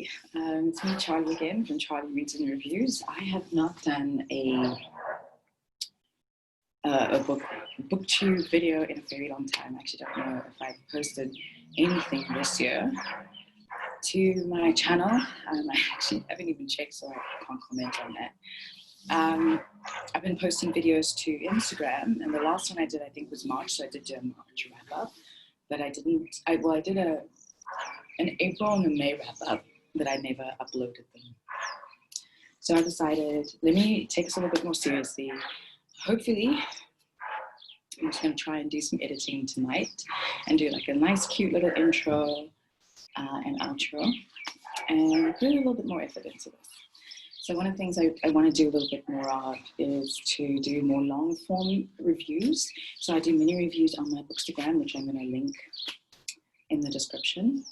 Hi, it's me, Charlie, again from Charlie Reads and Reviews. I have not done a booktube video in a very long time. I actually don't know if I've posted anything this year to my channel. I actually haven't even checked, so I can't comment on that. I've been posting videos to Instagram, and the last one I did, I think, was March, so I did do a March wrap-up, but I didn't, I did an April and a May wrap-up, but I never uploaded them. So I decided, let me take this a little bit more seriously. Hopefully, I'm just going to try and do some editing tonight and do like a nice, cute little intro and outro and put a little bit more effort into this. So one of the things I want to do a little bit more of is to do more long form reviews. So I do mini reviews on my Bookstagram, which I'm going to link in the description.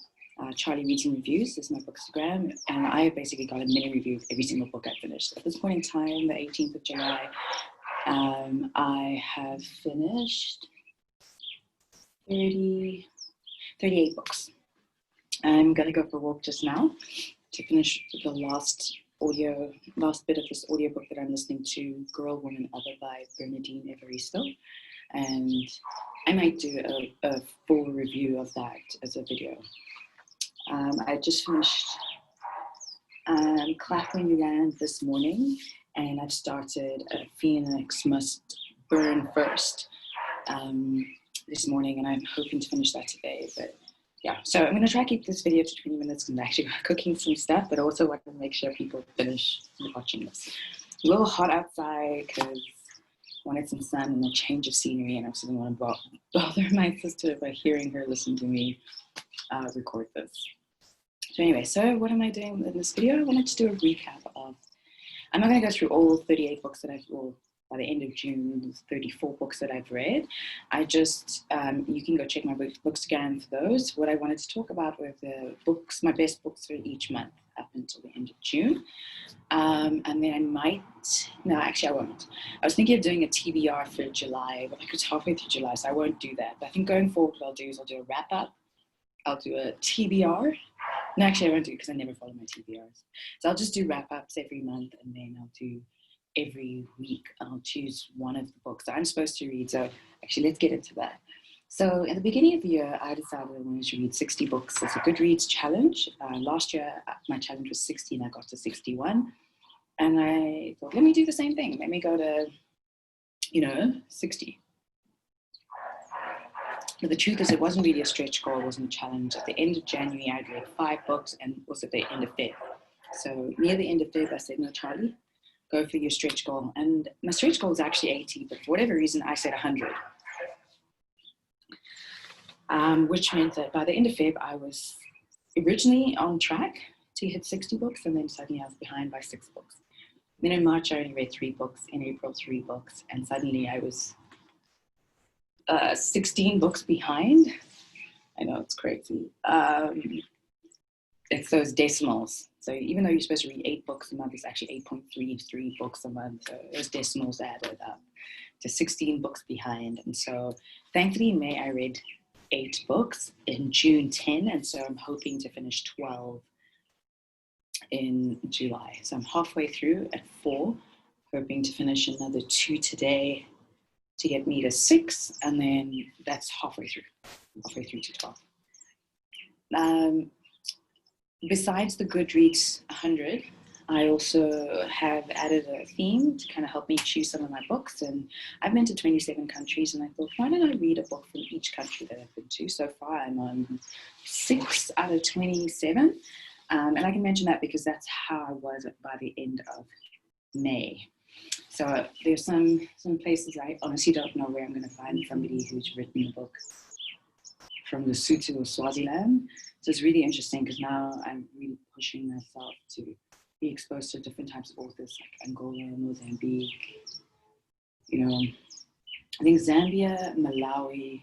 Charlie Reads and Reviews is my Bookstagram, and I basically got a mini review of every single book I finished. At this point in time, the 18th of July, I have finished 38 books. I'm going to go for a walk just now to finish the last bit of this audiobook that I'm listening to, Girl, Woman, Other by Bernadine Evaristo. And I might do a full review of that as a video. I just finished Clap When You Land this morning, and I've started Phoenix Must Burn First this morning, and I'm hoping to finish that today. But yeah, so I'm going to try to keep this video to 20 minutes because I'm actually cooking some stuff, but also want to make sure people finish watching this. It's a little hot outside because I wanted some sun and a change of scenery, and I also didn't want to bother my sister by hearing her listen to me record this. So anyway, so what am I doing in this video? I wanted to do a recap of, I'm not going to go through all 38 books that by the end of June, 34 books that I've read. I just, you can go check my Bookstagram for those. What I wanted to talk about were the books, my best books for each month up until the end of June. And then I might, no, actually I won't. I was thinking of doing a TBR for July, but like it's halfway through July, so I won't do that. But I think going forward, what I'll do is I'll do a wrap up. I'll do a TBR. No, actually I won't do it because I never follow my TBRs. So I'll just do wrap ups every month, and then I'll do every week. I'll choose one of the books that I'm supposed to read. So actually, let's get into that. So at the beginning of the year, I decided I wanted to read 60 books. It's a Goodreads challenge. Last year, my challenge was 60 and I got to 61. And I thought, let me do the same thing. Let me go to, 60. But the truth is, it wasn't really a stretch goal. It wasn't a challenge. At the end of January, I'd read 5 books, and it was at the end of Feb. So near the end of Feb, I said, no, Charlie, go for your stretch goal. And my stretch goal was actually 80, but for whatever reason, I said 100. Which meant that by the end of Feb, I was originally on track to hit 60 books, and then suddenly I was behind by 6 books. Then in March, I only read 3 books. In April, 3 books. And suddenly I was 16 books behind. I know, it's crazy. It's those decimals. So even though you're supposed to read 8 books a month, it's actually 8.33 books a month. So those decimals added up to 16 books behind. And so thankfully in May, I read 8 books, in June 10, and so I'm hoping to finish 12 in July. So I'm halfway through at 4, hoping to finish another 2 today to get me to 6, and then that's halfway through to 12. Besides the Goodreads 100, I also have added a theme to kind of help me choose some of my books. And I've been to 27 countries, and I thought, why don't I read a book from each country that I've been to? So far, I'm on 6 out of 27. And I can mention that because that's how I was by the end of May. So there's some places I honestly don't know where I'm going to find somebody who's written a book from Lesotho or Swaziland. So it's really interesting because now I'm really pushing myself to be exposed to different types of authors like Angola, Mozambique, I think Zambia, Malawi,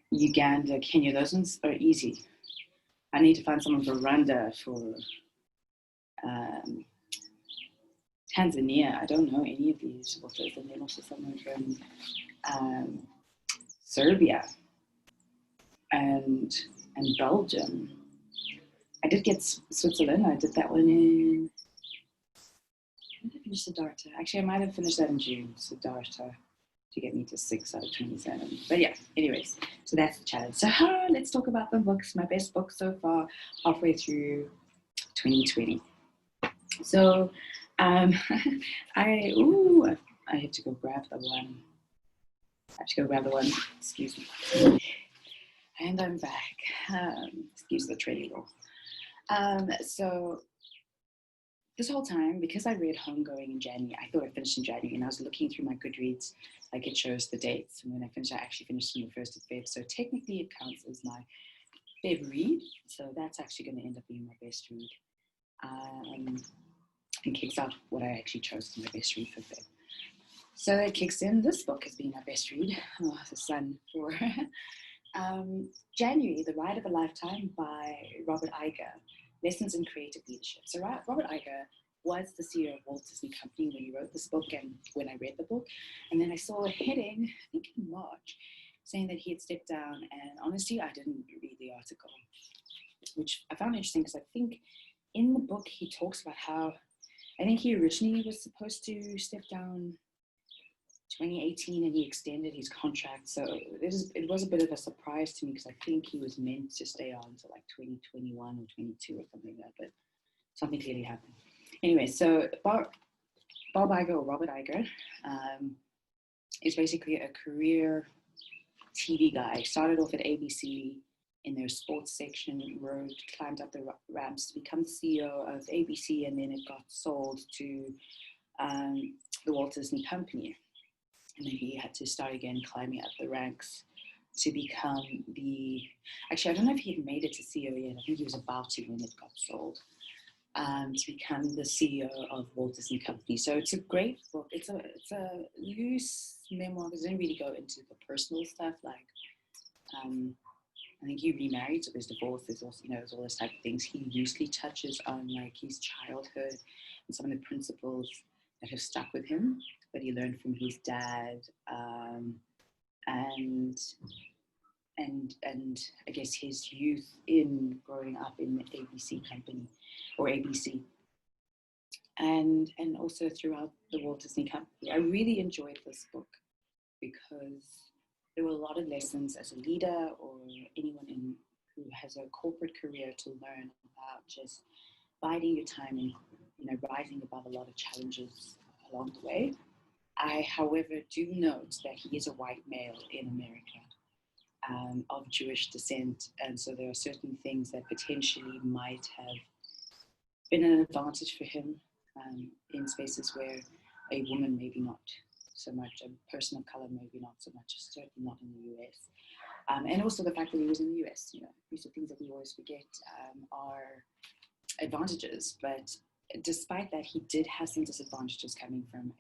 Uganda, Kenya, those ones are easy. I need to find someone for Rwanda, for Tanzania. I don't know any of these authors. And then also someone from Serbia and Belgium. I did get Switzerland. I did that one in, when did I finish Siddhartha? Actually, I might have finished that in June, Siddhartha, to get me to 6 out of 27. But yeah, anyways, so that's the challenge. So let's talk about the books. My best book so far, halfway through 2020. So I had to go grab the one. Excuse me. And I'm back. Excuse the triangle. So this whole time, because I read Homegoing in January, I thought I finished in January, and I was looking through my Goodreads, like it shows the dates. And when I finished, I actually finished on the 1st of Feb. So technically it counts as my Feb read. So that's actually going to end up being my best read. And kicks out what I actually chose as my best read for Feb. So that kicks in. This book has been my best read. Oh, the sun for January, The Ride of a Lifetime by Robert Iger, Lessons in Creative Leadership. So Robert Iger was the CEO of Walt Disney Company when he wrote this book and when I read the book. And then I saw a heading, I think in March, saying that he had stepped down. And honestly, I didn't read the article, which I found interesting because I think in the book he talks about how, I think he originally was supposed to step down 2018 and he extended his contract. So it was a bit of a surprise to me because I think he was meant to stay on to like 2021 or 22 or something like that, but something clearly happened. Anyway, so Bob Iger, or Robert Iger, is basically a career TV guy. Started off at ABC in their sports section, climbed up the ramps to become the CEO of ABC, and then it got sold to the Walt Disney Company. And then he had to start again, climbing up the ranks to become actually, I don't know if he had made it to CEO yet. I think he was about to when it got sold, to become the CEO of Walt Disney Company. So it's a great book. It's a loose memoir because it didn't really go into the personal stuff. Like, I think he remarried, so there's divorce, there's also, there's all those type of things. He loosely touches on like his childhood and some of the principles that have stuck with him that he learned from his dad, and I guess his youth in growing up in the ABC company or ABC, and also throughout the Walt Disney Company. I really enjoyed this book because there were a lot of lessons as a leader or anyone who has a corporate career to learn about just biding your time and rising above a lot of challenges along the way. I, however, do note that he is a white male in America, of Jewish descent, and so there are certain things that potentially might have been an advantage for him in spaces where a woman maybe not so much, a person of color maybe not so much, certainly not in the US. And also the fact that he was in the US, these are things that we always forget are advantages, but despite that, he did have some disadvantages coming from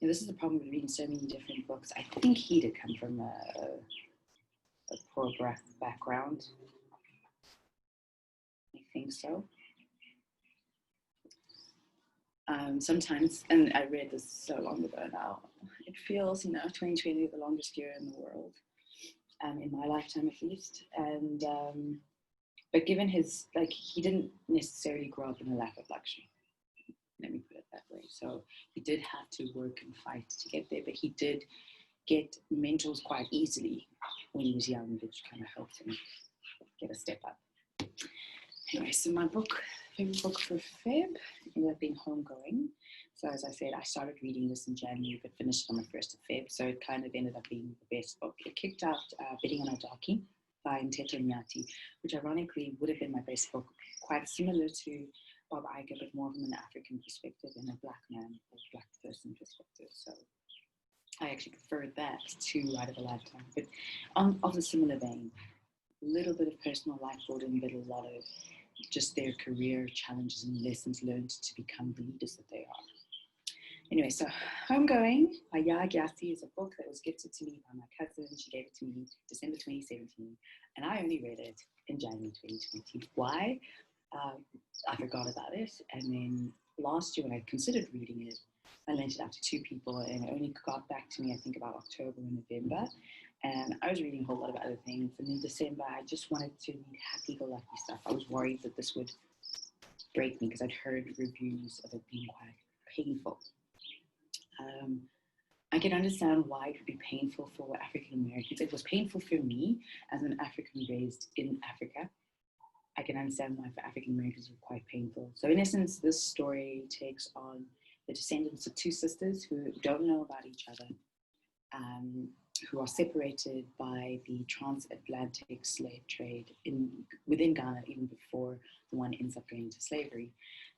this is the problem with reading so many different books. I think he did come from a poor background. I think so. Sometimes, and I read this so long ago now, it feels, 2020 the longest year in the world, in my lifetime at least. And but given his, he didn't necessarily grow up in a lap of luxury. Let me put it that way. So he did have to work and fight to get there, but he did get mentors quite easily when he was young, which kind of helped him get a step up. Anyway, so my favorite book for Feb ended up being Homegoing. So as I said, I started reading this in January, but finished on the 1st of Feb. So it kind of ended up being the best book. It kicked out Bidding on a Darkie by Untitled, which ironically would have been my best book, quite similar to Bob Iger, but more from an African perspective and a Black man or Black person perspective. So I actually preferred that to Ride of a Lifetime, but of a similar vein. A little bit of personal life brought in, but a lot of just their career challenges and lessons learned to become the leaders that they are. Anyway, so Homegoing by Yaa Gyasi is a book that was gifted to me by my cousin. She gave it to me December 2017, and I only read it in January 2020. Why? I forgot about it, and then last year when I considered reading it, I lent it out to 2 people, and it only got back to me, I think, about October and November. And I was reading a whole lot of other things. And in December, I just wanted to read happy-go-lucky stuff. I was worried that this would break me because I'd heard reviews of it being quite painful. I can understand why it would be painful for African Americans. It was painful for me as an African raised in Africa. I can understand why for African Americans it was quite painful. So in essence, this story takes on the descendants of two sisters who don't know about each other, who are separated by the transatlantic slave trade within Ghana, even before the one ends up going into slavery.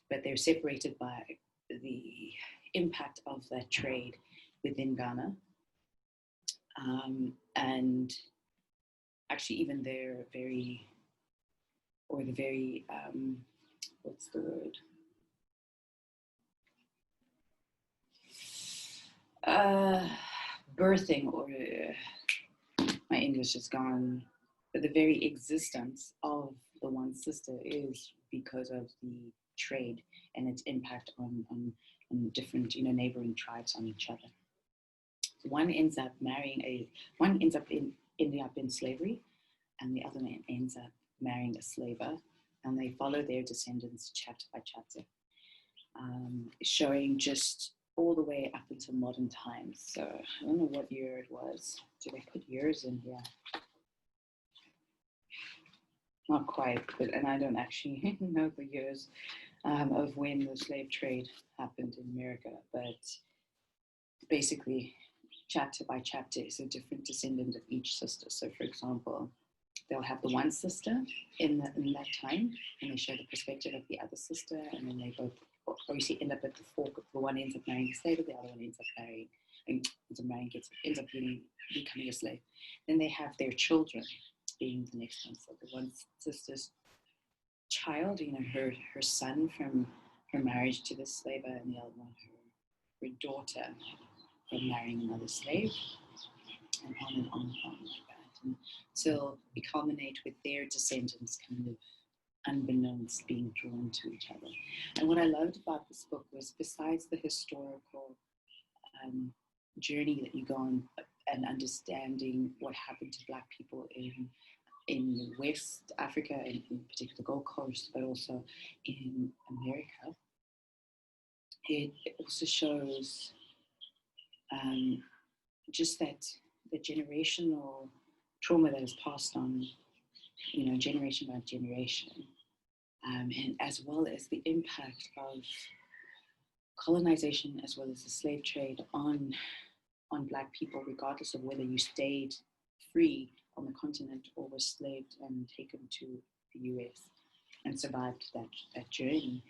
But they're separated by the impact of that trade within Ghana. And actually even their very, what's the word? Birthing, or my English is gone, but the very existence of the one sister is because of the trade and its impact on different, neighboring tribes on each other. So one ends up ending up in slavery, and the other one ends up marrying a slaver, and they follow their descendants chapter by chapter, showing just all the way up until modern times. So I don't know what year it was. Did I put years in here? Not quite, and I don't actually know the years of when the slave trade happened in America, but basically chapter by chapter is a different descendant of each sister. So for example, they'll have the one sister in that time, and they show the perspective of the other sister, and then they both obviously end up at the fork. The one ends up marrying a slave, the other one ends up becoming a slave. Then they have their children being the next one. So the one sister's child, her son from her marriage to the slaver, and the other one her daughter from marrying another slave, and on and on and on like that, until we culminate with their descendants kind of unbeknownst being drawn to each other. And what I loved about this book was, besides the historical journey that you go on and understanding what happened to Black people in West Africa, and in particular the Gold Coast, but also in America, it also shows just that the generational trauma that is passed on, generation by generation, and as well as the impact of colonization, as well as the slave trade on Black people, regardless of whether you stayed free on the continent or were slaved and taken to the US and survived that journey,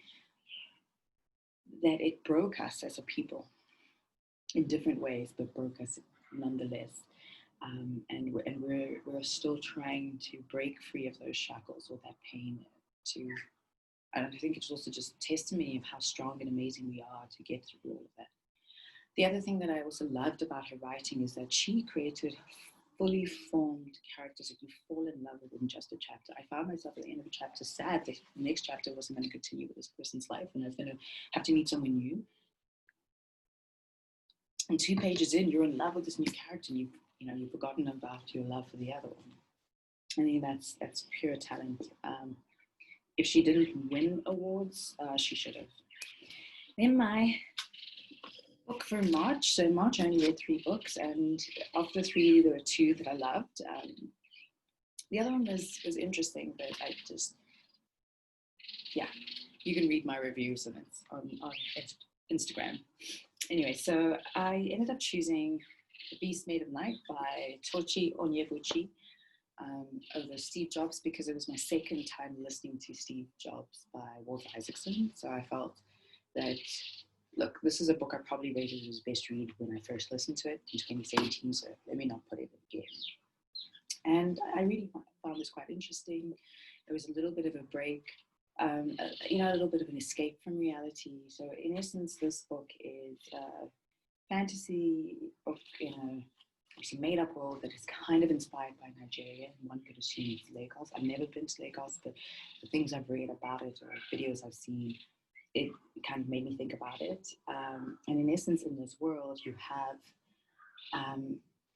that it broke us as a people in different ways, but broke us nonetheless. And we're still trying to break free of those shackles or that pain. And I think it's also just testimony of how strong and amazing we are to get through all of that. The other thing that I also loved about her writing is that she created fully formed characters that you fall in love with in just a chapter. I found myself at the end of a chapter sad that the next chapter wasn't going to continue with this person's life, and I was going to have to meet someone new. And 2 pages in, you're in love with this new character, and you've forgotten about your love for the other one. I think that's pure talent. If she didn't win awards, she should have. Then my book for March. So in March, I only read 3 books, and of the 3, there were 2 that I loved. The other one was interesting, but I just, you can read my reviews of it on Instagram. Anyway, so I ended up choosing The Beast Made of Night by Tochi Onyebuchi over Steve Jobs, because it was my second time listening to Steve Jobs by Walter Isaacson. So I felt that, look, this is a book I probably rated as best read when I first listened to it in 2017, so let me not put it again. And I really found this quite interesting. There was a little bit of a break, a little bit of an escape from reality. So in essence, this book is a fantasy book in a made-up world that is kind of inspired by Nigeria, and one could assume it's Lagos. I've never been to Lagos, but the things I've read about it or videos I've seen, it kind of made me think about it. And in essence, in this world, you have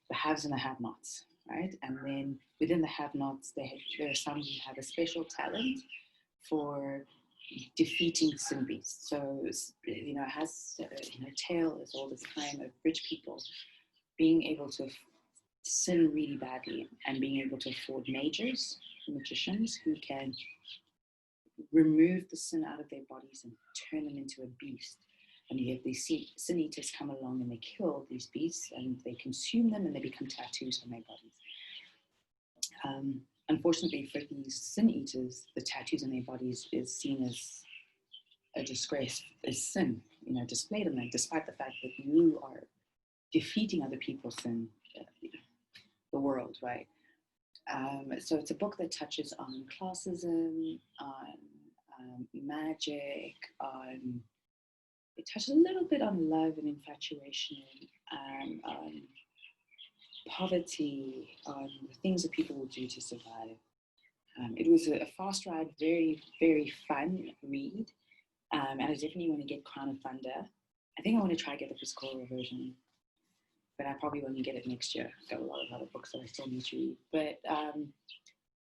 the haves and the have-nots, right? And then within the have-nots, there are some who have a special talent for defeating sin beasts. So, you know, it has, you know, tale is all this time of rich people being able to sin really badly and being able to afford magicians who can remove the sin out of their bodies and turn them into a beast. And you have these sin eaters come along and they kill these beasts and they consume them and they become tattoos on their bodies. Unfortunately for these sin eaters, the tattoos on their bodies is seen as a disgrace, as sin, you know, displayed on them, despite the fact that you are defeating other people's sin, the world, right? So it's a book that touches on classism, on magic, on it touches a little bit on love and infatuation, on poverty, on the things that people will do to survive. It was a fast ride, very, very fun read. And I definitely want to get Crown of Thunder. I think I want to try to get the physical version, but I probably won't get it next year. I've got a lot of other books that I still need to read. But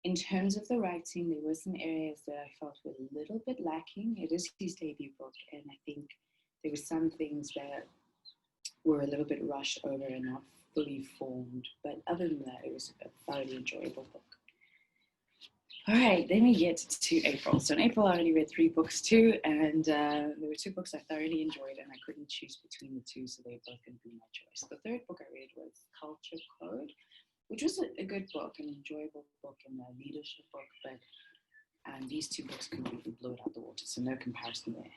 in terms of the writing, there were some areas that I felt were a little bit lacking. It is his debut book, and I think there were some things that were a little bit rushed over and not fully formed. But other than that, it was a thoroughly enjoyable book. All right, then we get to April. So in April, I only read 3 books too, and there were 2 books I thoroughly enjoyed, and I couldn't choose between the 2, so they both going to be my choice. The 3rd book I read was Culture Code, which was a good book, an enjoyable book, and a leadership book, but these 2 books completely blew it out the water, so no comparison there.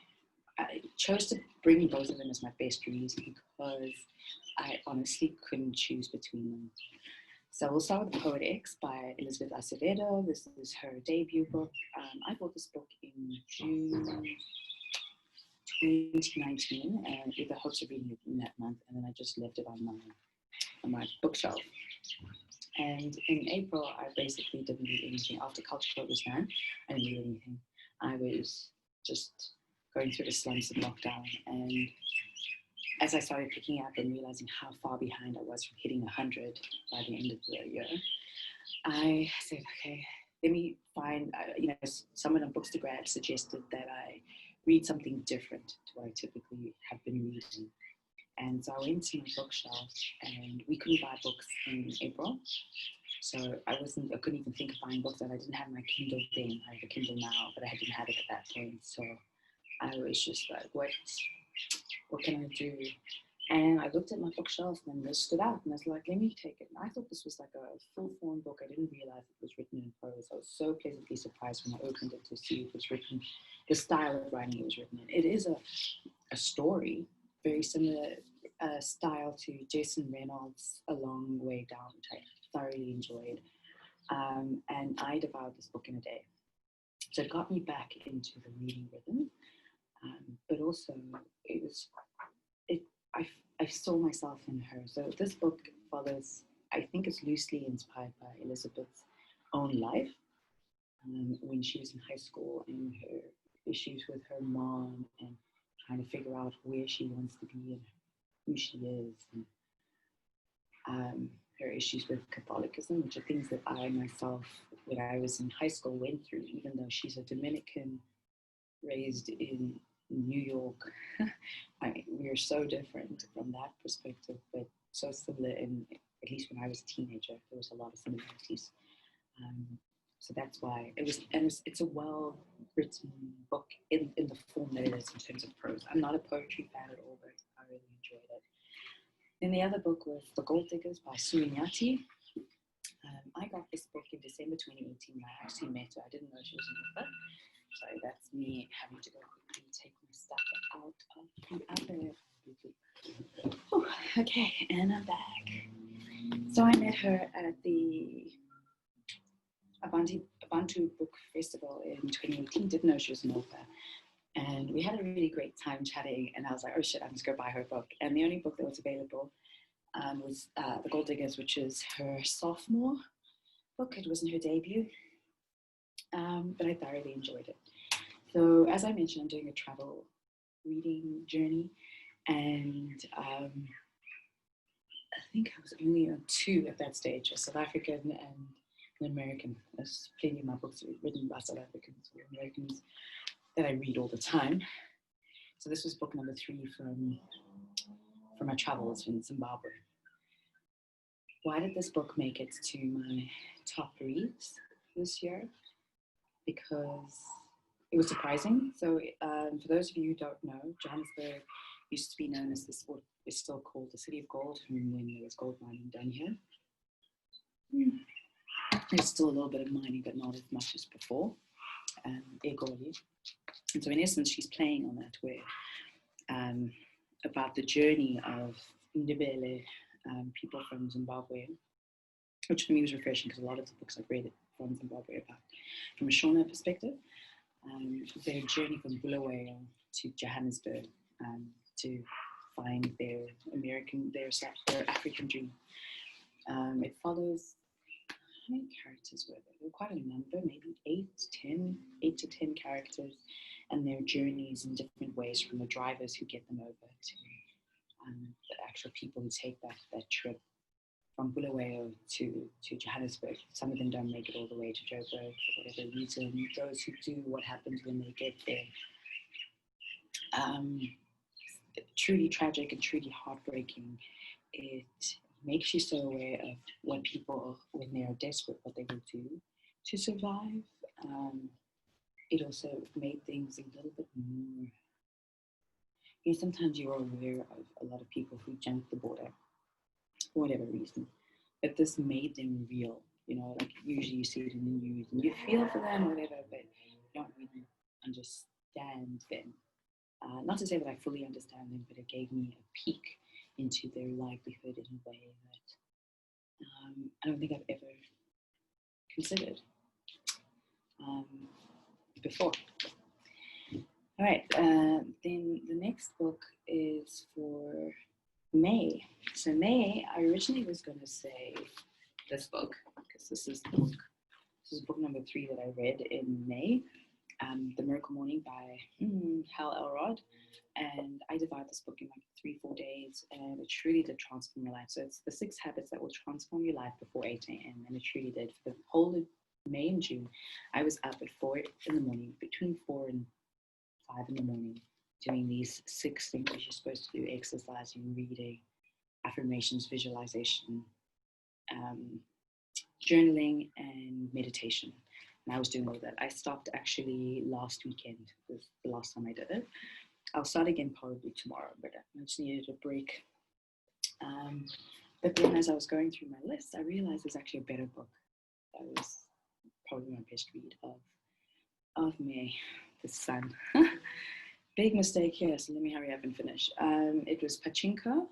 I chose to bring both of them as my best reads because I honestly couldn't choose between them. So we'll start with PoetX by Elizabeth Acevedo. This is her debut book. I bought this book in June 2019 and with the hopes of reading it in that month, and then I just left it on my bookshelf. And in April, I basically didn't read anything. After Culture Code was done, I didn't read anything. I was just going through the slumps of lockdown, and as I started picking up and realizing how far behind I was from hitting 100 by the end of the year, I said, okay, let me find, someone on Books to Grad suggested that I read something different to what I typically have been reading. And so I went to my bookshelf, and we couldn't buy books in April. So I couldn't even think of buying books, and I didn't have my Kindle then. I have a Kindle now, but I didn't have it at that point. So I was just like, what can I do? And I looked at my bookshelf and this stood out, and I was like, let me take it. And I thought this was like a full-form book. I didn't realize it was written in prose. I was so pleasantly surprised when I opened it to see it was written, the style of writing it was written in. It is a story, very similar style to Jason Reynolds' A Long Way Down, which I thoroughly enjoyed. And I devoured this book in a day. So it got me back into the reading rhythm. But also, I saw myself in her. So this book follows, I think it's loosely inspired by Elizabeth's own life when she was in high school, and her issues with her mom and trying to figure out where she wants to be and who she is, and her issues with Catholicism, which are things that I myself, when I was in high school, went through, even though she's a Dominican raised in New York. We are so different from that perspective, but so similar in, at least when I was a teenager, there was a lot of similarities. So that's why it's a well-written book in the form that it is in terms of prose. I'm not a poetry fan at all, but I really enjoyed it. Then the other book was The Golddiggers by Sunyati. I got this book in December 2018 when I actually met her. I didn't know she was an author. So that's me having to go quickly take my stuff out of the oven. Oh, okay, and I'm back. So I met her at the Abantu Book Festival in 2018. Didn't know she was an author. And we had a really great time chatting, and I was like, oh shit, I must go buy her book. And the only book that was available was The Golddiggers, which is her sophomore book. It wasn't her debut. But I thoroughly enjoyed it. So as I mentioned, I'm doing a travel reading journey, and think I was only on 2 at that stage, a South African and an American. There's plenty of my books written by South Africans or Americans that I read all the time. So this was book number 3 from my travels in Zimbabwe. Why did this book make it to my top reads this year? Because it was surprising. So for those of you who don't know, Johannesburg used to be known as this, what is still called the City of Gold, when there was gold mining done here. There's still a little bit of mining, but not as much as before. Egoli. And so in essence, she's playing on that, where about the journey of Ndebele, people from Zimbabwe, which for me was refreshing because a lot of the books I've read from Zimbabwe about from a Shona perspective, their journey from Bulawayo to Johannesburg to find their African dream. It follows, how many characters were there? There were quite a number, maybe 8 to 10 characters, and their journeys in different ways, from the drivers who get them over to the actual people who take that trip from Bulawayo to Johannesburg. Some of them don't make it all the way to Joburg for whatever reason. Those who do, what happens when they get there. Truly tragic and truly heartbreaking. It makes you so aware of what people, when they are desperate, what they will do to survive. It also made things a little bit more, sometimes you're aware of a lot of people who jump the border for whatever reason, but this made them real. Like usually you see it in the news and you feel for them or whatever, but you don't really understand them. Not to say that I fully understand them, but it gave me a peek into their livelihood in a way that I don't think I've ever considered before. All right, then the next book is for May. So May, I originally was going to say this book, because this is book number 3 that I read in May, The Miracle Morning by Hal Elrod. And I devoured this book in like 3-4 days, and it truly did transform my life. So it's the 6 habits that will transform your life before 8 a.m. And it truly did. For the whole of May and June, I was up at 4 in the morning, between 4 and 5 in the morning, doing these 6 things you're supposed to do: exercising, reading, affirmations, visualization, journaling, and meditation. And I was doing all of that. I stopped actually last weekend, was the last time I did it. I'll start again probably tomorrow, but I just needed a break. But then as I was going through my list, I realized there's actually a better book that was probably my best read of May, the sun. Big mistake here, so let me hurry up and finish. It was Pachinko.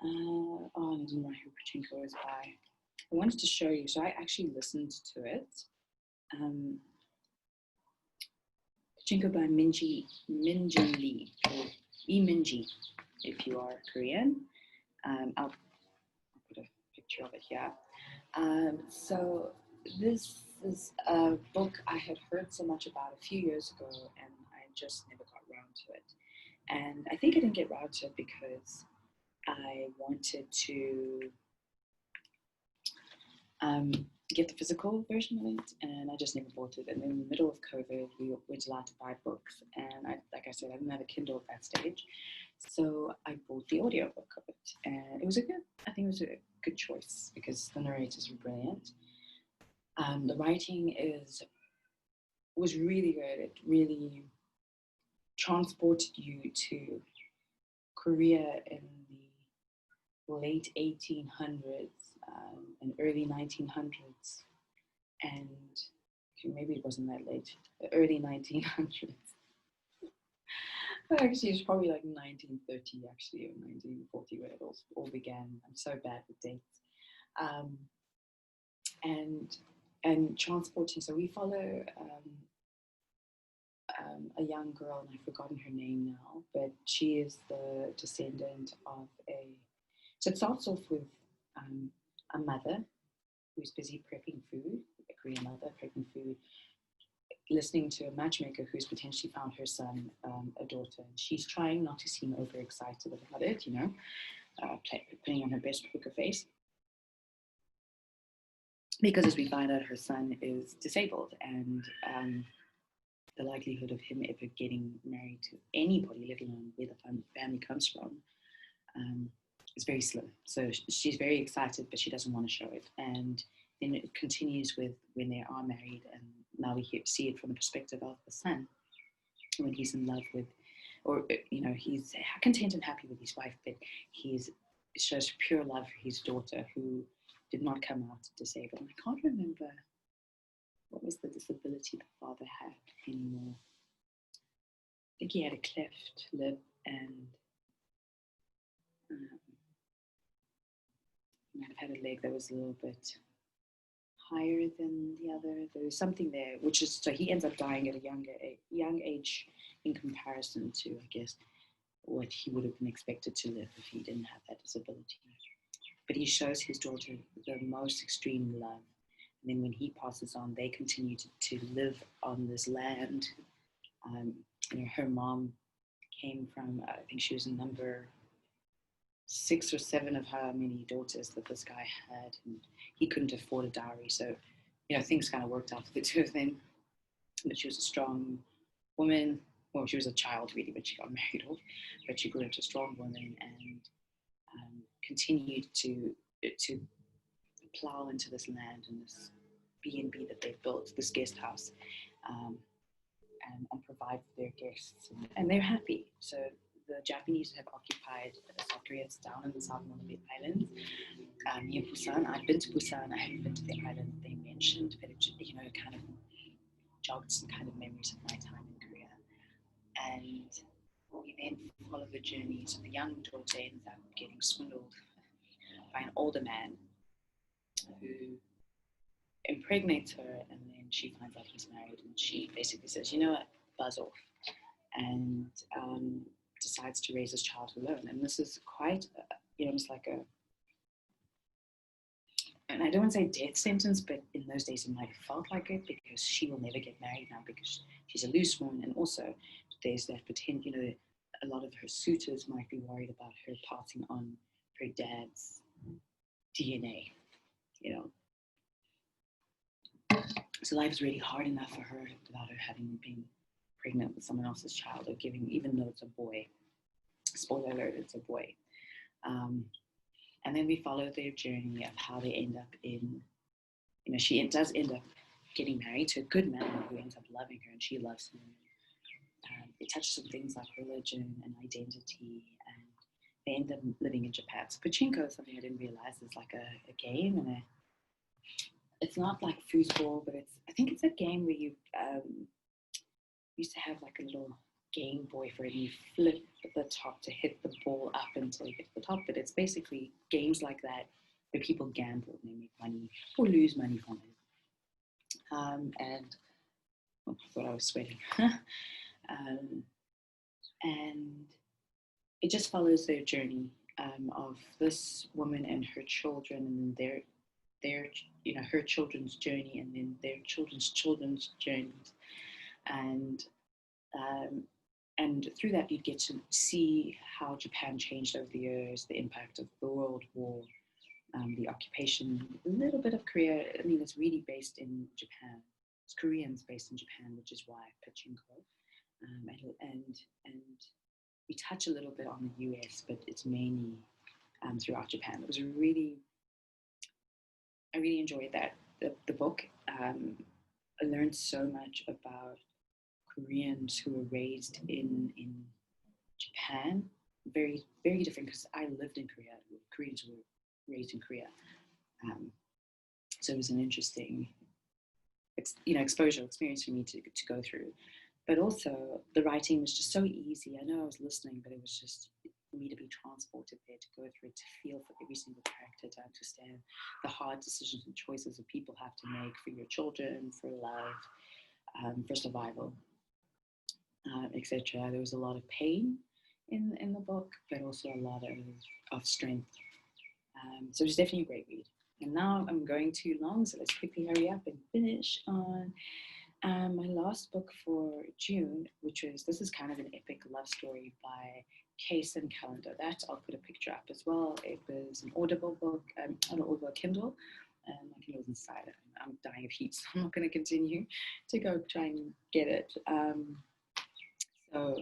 And I didn't know who Pachinko is by. I wanted to show you, so I actually listened to it. Pachinko by Minjin Lee, or Minji, if you are Korean. I'll put a picture of it here. So this is a book I had heard so much about a few years ago, and I just never got around to it. And I think I didn't get around to it because I wanted to get the physical version of it, and I just never bought it. And in the middle of COVID, we were allowed to buy books, and like I said, I didn't have a Kindle at that stage, so I bought the audiobook of it, and it was I think it was a good choice because the narrators were brilliant. The writing was really good. It really transported you to Korea in the late 1800s and early 1900s, and maybe it wasn't that late, the early 1900s. But actually, it's probably like 1930, actually, or 1940, where it all began. I'm so bad with dates. And transporting. So we follow a young girl, and I've forgotten her name now, but she is the descendant of so it starts off with a mother who's busy prepping food, a Korean mother prepping food, listening to a matchmaker who's potentially found her son a daughter. And she's trying not to seem overexcited about it, putting on her best poker face. Because as we find out, her son is disabled, and the likelihood of him ever getting married to anybody, let alone where the family comes from, is very slim. So she's very excited, but she doesn't want to show it. And then it continues with when they are married, and now we see it from the perspective of the son, when he's in love with, or he's content and happy with his wife, but he shows pure love for his daughter, who did not come out disabled. And I can't remember what was the disability the father had anymore. I think he had a cleft lip, and he might have had a leg that was a little bit higher than the other. There was something there, which is, so he ends up dying at a young age in comparison to, I guess, what he would have been expected to live if he didn't have that disability. But he shows his daughter the most extreme love. And then when he passes on, they continue to live on this land. Her mom came from, I think she was number 6 or 7 of how many daughters that this guy had, and he couldn't afford a dowry. So, things kind of worked out for the two of them. But she was a strong woman. Well, she was a child really when she got married off, but she grew into a strong woman and continued to plow into this land and this B&B that they've built, this guest house, and provide for their guests. And they're happy. So the Japanese have occupied South Korea. It's down in the southern one of the islands, near Busan. I've been to Busan. I haven't been to the island they mentioned, but it kind of jogged some kind of memories of my time in Korea. And we then follow the journey. So the young daughter ends up getting swindled by an older man who impregnates her, and then she finds out he's married, and she basically says, you know what, buzz off, and decides to raise his child alone. And this is quite, it's like and I don't want to say death sentence, but in those days it might have felt like it, because she will never get married now because she's a loose woman, and also there's that potential, a lot of her suitors might be worried about her passing on her dad's DNA, So life is really hard enough for her without her having been pregnant with someone else's child, or giving, even though it's a boy. Spoiler alert, it's a boy. And then we follow their journey of how they end up in, she does end up getting married to a good man who ends up loving her, and she loves him. It touches on things like religion and identity, and they end up living in Japan. So Pachinko is something I didn't realize is like a game, and it's not like foosball, but I think it's a game where you used to have like a little Game Boy for it, and you flip the top to hit the ball up until you get to the top. But it's basically games like that where people gamble and they make money or lose money from it. And I thought I was sweating. And it just follows their journey of this woman and her children, and their her children's journey, and then their children's journeys, and through that you get to see how Japan changed over the years, the impact of the World War, the occupation, a little bit of Korea. I mean, it's really based in Japan. It's Koreans based in Japan, which is why Pachinko. And we touch a little bit on the US, but it's mainly throughout Japan. It was I really enjoyed the book. I learned so much about Koreans who were raised in Japan. Very, very different, because I lived in Korea. Koreans were raised in Korea. So it was an interesting exposure experience for me to go through. But also the writing was just so easy. I know I was listening, but it was just for me to be transported there, to go through it, to feel for every single character, to understand the hard decisions and choices that people have to make for your children, for love, for survival, etc. There was a lot of pain in the book, but also a lot of strength. So it was definitely a great read. And now I'm going too long, so let's quickly hurry up and finish on my last book for June, this is kind of an epic love story by case and calendar. That I'll put a picture up as well. It was an Audible book, an Audible Kindle. My Kindle's inside. I'm dying of heat, so I'm not going to continue to go try and get it. So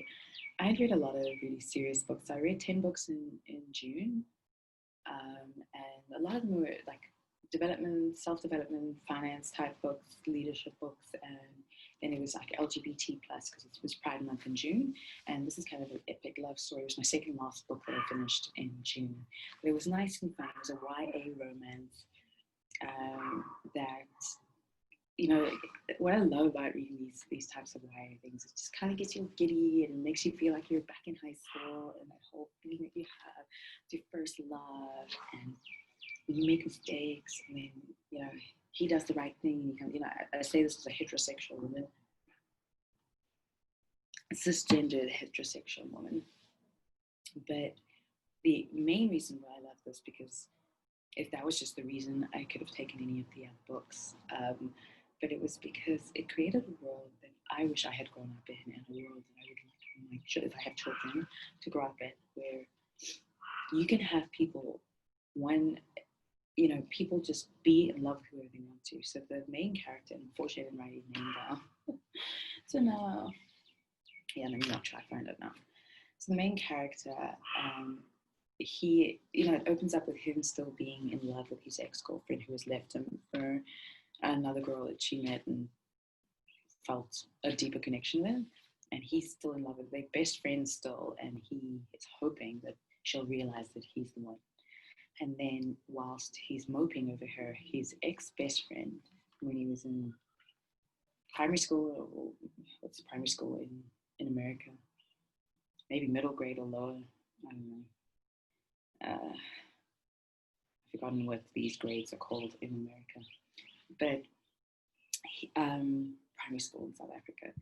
I had read a lot of really serious books. I read 10 books in June, and a lot of them were like development, self-development, finance type books, leadership books, and then it was like LGBT plus because it was Pride Month in June. And this is kind of an epic love story. It was my second last book that I finished in June. But it was nice and fun. It was a YA romance that, you know, what I love about reading these types of YA things, it just kind of gets you giddy and makes you feel like you're back in high school and that whole feeling that you have with your first love, and you make mistakes, and then, you know, he does the right thing. You can, you know, I say this as a heterosexual woman, a cisgendered heterosexual woman. But the main reason why I love this, because if that was just the reason, I could have taken any of the other books. But it was because it created a world that I wish I had grown up in, and a world that I would like if I have children to grow up in, where you can have people, you know, people just be in love with whoever they want to. So the main character, and unfortunately I didn't write his name down. So now, yeah, let me not try to find it now. So the main character, he, you know, it opens up with him still being in love with his ex-girlfriend who has left him for another girl that she met and felt a deeper connection with. And he's still in love with their best friend still, and he is hoping that she'll realize that he's the one. And then whilst he's moping over her, his ex-best friend, when he was in primary school, or what's primary school in America? Maybe middle grade or lower, I don't know. I've forgotten what these grades are called in America. But primary school in South Africa.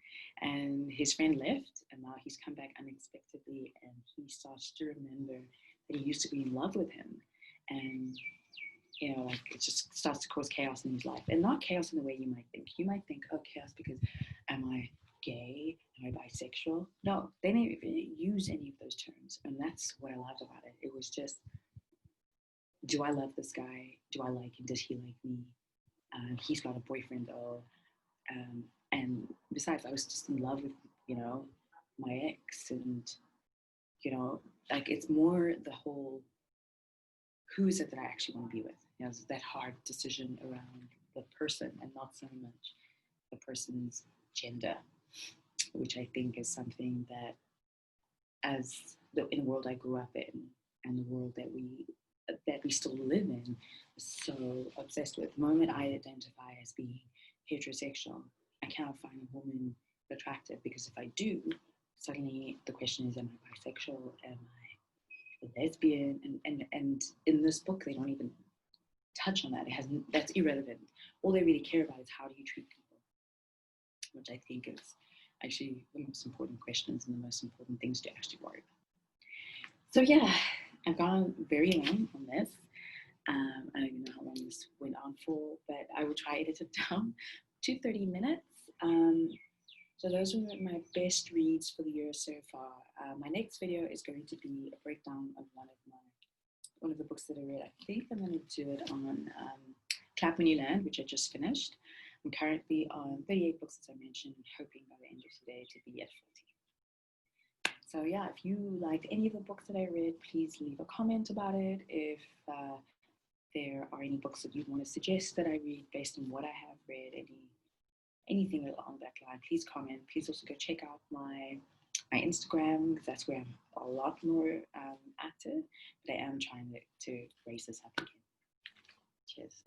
And his friend left, and now he's come back unexpectedly, and he starts to remember that he used to be in love with him. And, you know, like, it just starts to cause chaos in his life. And not chaos in the way you might think. You might think, oh, chaos because am I gay? Am I bisexual? No, they didn't use any of those terms. And that's what I loved about it. It was just, do I love this guy? Do I like him? Does he like me? He's got a boyfriend though. And besides, I was just in love with, you know, my ex. And, you know, like, it's more the whole, who is it that I actually want to be with? You know, it's that hard decision around the person and not so much the person's gender, which I think is something that, as in the world I grew up in and the world that we still live in, is so obsessed with. The moment I identify as being heterosexual, I cannot find a woman attractive, because if I do, suddenly the question is, am I bisexual? Am I a lesbian? And in this book, they don't even touch on that. That's irrelevant. All they really care about is, how do you treat people? Which I think is actually the most important questions and the most important things to actually worry about. So yeah, I've gone very long on this. I don't even know how long this went on for, but I will try edit it down to 30 minutes. So those were my best reads for the year so far. My next video is going to be a breakdown of one of the books that I read. I think I'm going to do it on Clap When You Land, which I just finished. I'm currently on 38 books, as I mentioned, hoping by the end of today to be at 40. So yeah, if you liked any of the books that I read, please leave a comment about it. If there are any books that you'd want to suggest that I read based on what I have read, anything along that line, please comment. Please also go check out my Instagram, because that's where I'm a lot more active, but I am trying to raise this up again. Cheers.